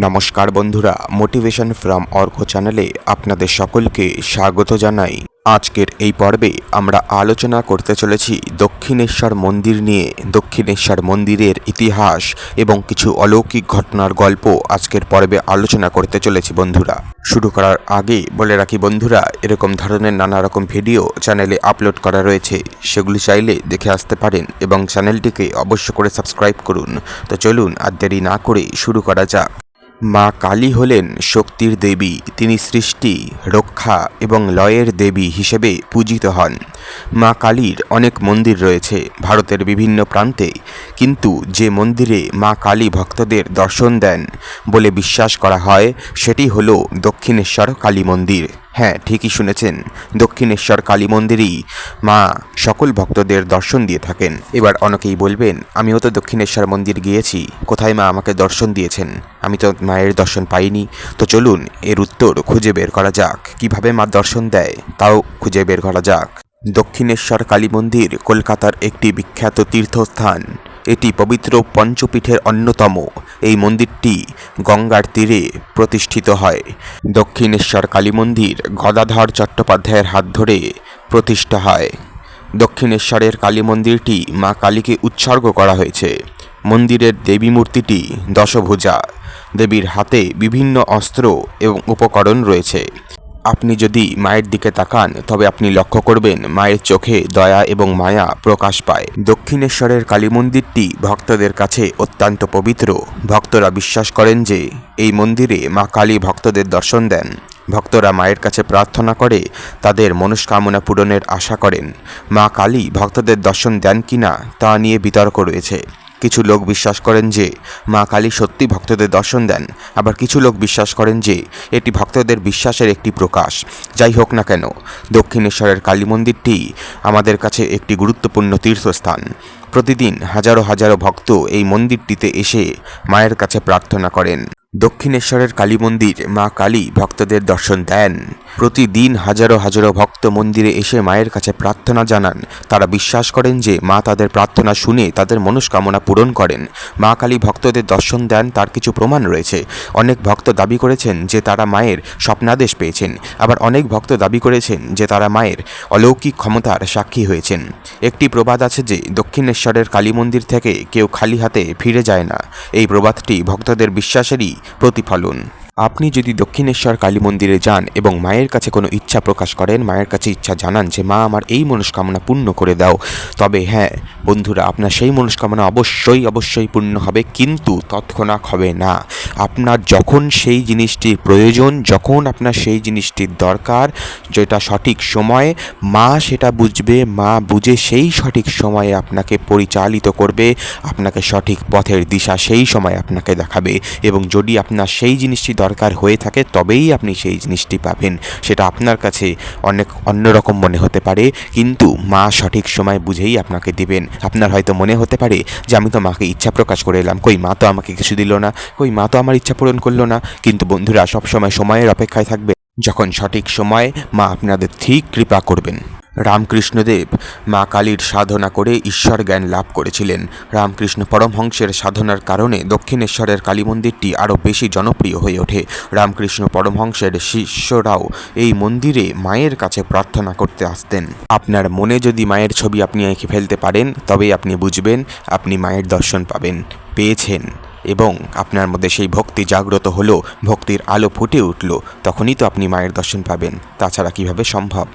নমস্কার বন্ধুরা, motivation from Arka চ্যানেলে আপনাদের সকলকে স্বাগত জানাই। আজকের এই পর্বে আমরা আলোচনা করতে চলেছি দক্ষিণেশ্বর মন্দির নিয়ে। দক্ষিণেশ্বর মন্দিরের ইতিহাস এবং কিছু অলৌকিক ঘটনার গল্প আজকের পর্বে আলোচনা করতে চলেছি বন্ধুরা। শুরু করার আগে বলে রাখি বন্ধুরা, এরকম ধরনের নানা রকম ভিডিও চ্যানেলে আপলোড করা রয়েছে, সেগুলি চাইলে দেখে আসতে পারেন এবং চ্যানেলটিকে অবশ্য করে সাবস্ক্রাইব করুন। তো চলুন আর দেরি না করে শুরু করা যাক। মা কালী হলেন শক্তির দেবী। তিনি সৃষ্টি, রক্ষা এবং লয়ের দেবী হিসেবে পূজিত হন। মা কালীর অনেক মন্দির রয়েছে ভারতের বিভিন্ন প্রান্তে, কিন্তু যে মন্দিরে মা কালী ভক্তদের দর্শন দেন বলে বিশ্বাস করা হয় সেটি হল দক্ষিণেশ্বর কালী মন্দির। হ্যাঁ, ঠিকই শুনেছেন, দক্ষিণেশ্বর কালী মন্দিরেই মা সকল ভক্তদের দর্শন দিয়ে থাকেন। এবার অনেকেই বলবেন, আমিও তো দক্ষিণেশ্বর মন্দির গিয়েছি, কোথায় মা আমাকে দর্শন দিয়েছেন? আমি তো মায়ের দর্শন পাইনি। তো চলুন এর উত্তর খুঁজে বের করা যাক। কিভাবে মা দর্শন দেয় তাও খুঁজে বের করা যাক। দক্ষিণেশ্বর কালী মন্দির কলকাতার একটি বিখ্যাত তীর্থস্থান। এটি পবিত্র পঞ্চপীঠের অন্যতম। এই মন্দিরটি গঙ্গার তীরে প্রতিষ্ঠিত হয়। দক্ষিণেশ্বর কালী মন্দির গদাধর চট্টোপাধ্যায়ের হাত ধরে প্রতিষ্ঠা হয়। দক্ষিণেশ্বরের কালী মন্দিরটি মা কালীকে উৎসর্গ করা হয়েছে। মন্দিরের দেবী মূর্তিটি দশভুজা। দেবীর হাতে বিভিন্ন অস্ত্র এবং উপকরণ রয়েছে। আপনি যদি মায়ের দিকে তাকান তবে আপনি লক্ষ্য করবেন মায়ের চোখে দয়া এবং মায়া প্রকাশ পায়। দক্ষিণেশ্বরের কালী মন্দিরটি ভক্তদের কাছে অত্যন্ত পবিত্র। ভক্তরা বিশ্বাস করেন যে এই মন্দিরে মা কালী ভক্তদের দর্শন দেন। ভক্তরা মায়ের কাছে প্রার্থনা করে তাদের মনস্কামনা পূরণের আশা করেন। মা কালী ভক্তদের দর্শন দেন কিনা তা নিয়ে বিতর্ক রয়েছে। কিছু লোক বিশ্বাস করেন যে মা কালী সত্যি ভক্তদের দর্শন দেন, আবার কিছু লোক বিশ্বাস করেন যে এটি ভক্তদের বিশ্বাসের একটি প্রকাশ। যাই হোক না কেন, দক্ষিণেশ্বরের কালী মন্দিরটি আমাদের কাছে একটি গুরুত্বপূর্ণ তীর্থস্থান। প্রতিদিন হাজারো হাজারো ভক্ত এই মন্দিরটিতে এসে মায়ের কাছে প্রার্থনা করেন। দক্ষিণেশ্বরের কালী মন্দির মা কালী ভক্তদের দর্শন দেন। প্রতিদিন হাজারো হাজারো ভক্ত মন্দিরে এসে মায়ের কাছে প্রার্থনা জানান। তারা বিশ্বাস করেন যে মা তাদের প্রার্থনা শুনে তাদের মনস্কামনা পূরণ করেন। মা কালী ভক্তদের দর্শন দেন তার কিছু প্রমাণ রয়েছে। অনেক ভক্ত দাবি করেছেন যে তারা মায়ের স্বপ্নাদেশ পেয়েছেন, আবার অনেক ভক্ত দাবি করেছেন যে তারা মায়ের অলৌকিক ক্ষমতার সাক্ষী হয়েছেন। একটি প্রবাদ আছে যে দক্ষিণেশ্বরের কালী মন্দির থেকে কেউ খালি হাতে ফিরে যায় না। এই প্রবাদটি ভক্তদের বিশ্বাসেরই প্রতিফলন। আপনি যদি দক্ষিণেশ্বর কালী মন্দিরে যান এবং মায়ের কাছে কোনো ইচ্ছা প্রকাশ করেন, মায়ের কাছে ইচ্ছা জানান যে মা আমার এই মনস্কামনা পূর্ণ করে দাও, তবে হ্যাঁ বন্ধুরা, আপনার সেই মনস্কামনা অবশ্যই পূর্ণ হবে, কিন্তু তৎক্ষণাৎ হবে না। আপনার যখন সেই জিনিসটির প্রয়োজন, যখন আপনার সেই জিনিসটির দরকার, যেটা সঠিক সময়ে মা সেটা বুঝবে, মা বুঝে সেই সঠিক সময়ে আপনাকে পরিচালিত করবে, আপনাকে সঠিক পথের দিশা সেই সময় আপনাকে দেখাবে। এবং যদি আপনার সেই জিনিসটি দরকার হয়ে থাকে তবেই আপনি সেই জিনিসটি পাবেন। সেটা আপনার কাছে অনেক অন্যরকম মনে হতে পারে, কিন্তু মা সঠিক সময় বুঝেই আপনাকে দেবেন। আপনার হয়তো মনে হতে পারে যে আমি তো মাকে ইচ্ছা প্রকাশ করে এলাম, কই মা তো আমাকে কিছু দিল না, কই মা তো আমার ইচ্ছা পূরণ করলো না। কিন্তু বন্ধুরা, সবসময় সময়ের অপেক্ষায় থাকবে, যখন সঠিক সময়ে মা আপনাদের ঠিক কৃপা করবেন। রামকৃষ্ণদেব মা কালীর সাধনা করে ঈশ্বর জ্ঞান লাভ করেছিলেন। রামকৃষ্ণ পরমহংসের সাধনার কারণে দক্ষিণেশ্বরের কালী মন্দিরটি আরও বেশি জনপ্রিয় হয়ে ওঠে। রামকৃষ্ণ পরমহংসের শিষ্যরাও এই মন্দিরে মায়ের কাছে প্রার্থনা করতে আসতেন। আপনার মনে যদি মায়ের ছবি আপনি এঁকে ফেলতে পারেন, তবেই আপনি বুঝবেন আপনি মায়ের দর্শন পেয়েছেন এবং আপনার মধ্যে সেই ভক্তি জাগ্রত হলো, ভক্তির আলো ফুটে উঠল, তখনই তো আপনি মায়ের দর্শন পাবেন। তাছাড়া কিভাবে সম্ভব?